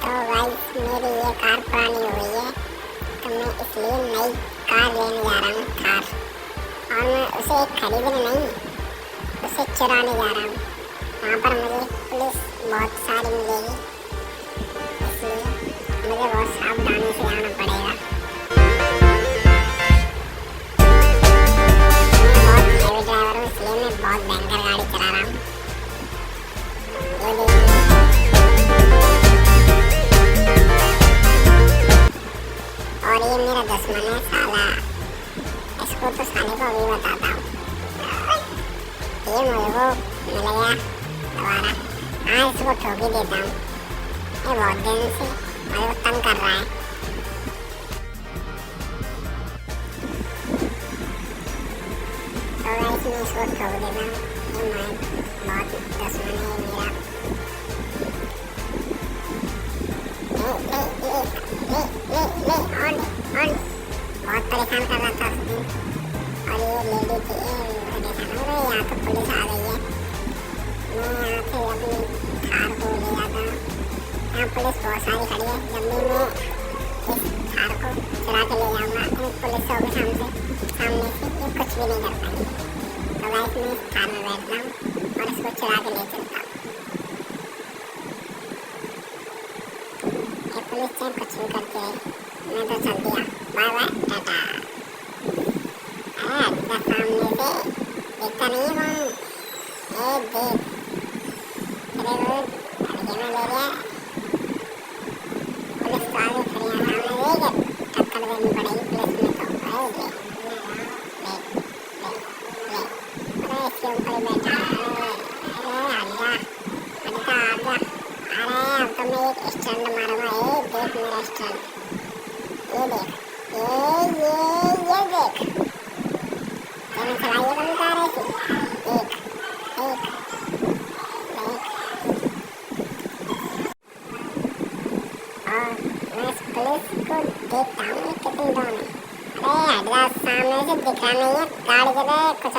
तो गाइस मेरी ये कार पुरानी हो गई है, तो मैं इसलिए नई कार लेने जा रहा हूँ, थार। और मैं उसे खरीदने नहीं, उसे चुराने जा रहा हूँ। वहाँ पर मुझे पुलिस बहुत सारी मिलेगी, इसलिए मुझे बहुत सावधानी से जाना पड़ेगा। बहुत हैवी ड्राइवर हूँ, इसलिए मैं बहुत भयंकर गाड़ी चला रहा हूँ। ये देखिए, और ये मेरा दुश्मन है साला, इसको तो साले को अभी बताता हूँ। ये मुझे को मिल गया दोबारा। हाँ, इसको ठोक ही देता हूँ, ये बहुत दिन से मुझे को तंग कर रहा है। तो गाइस मैं इसको ठोक देता हूँ, ये मैं बहुत दुश्मन है मेरा। ले ऑन बहुत परेशान कर रहा था उस दिन। और ये लेडी थी, परेशान हो गई। यहाँ तो पुलिस आ गई है, मैं यहाँ से अपनी थार को ले जाता हूँ। यहाँ पुलिस बहुत सारी खड़ी है, जब भी मैं इस थार को चुरा के ले जाऊँगा इन पुलिसों के सामने से ये कुछ भी नहीं कर पाएंगे। तो गाइस मैं इस थार में बैठता हूँ और इसको चुरा के ले चलता हूँ। ये पुलिस चाहे कुछ भी करती है, मैं तो चल दिया, बाय बाय टाटा। अरे सामने से देखता नहीं है कौन, देख अरे वो अड़के में ले गया। पुलिस तो आगे खड़ी है सामने, देख टक्कर देनी पड़ेगी पुलिस में तो। अरे अरे इसके ऊपर ही बैठा है। अरे आजा आजा, अरे अब तो मैं एक स्टैंड मारूंगा। देख मेरा स्टैंड, ये देख, ये देख, मैंने चलाई है कभी कार ऐसी। देख देख देख, और मैं इस पुलिस को देखता हूँ कितनी दौड़ है। अरे हट जा, सामने से दिख रहा नहीं है गाड़ी, जगह कुछ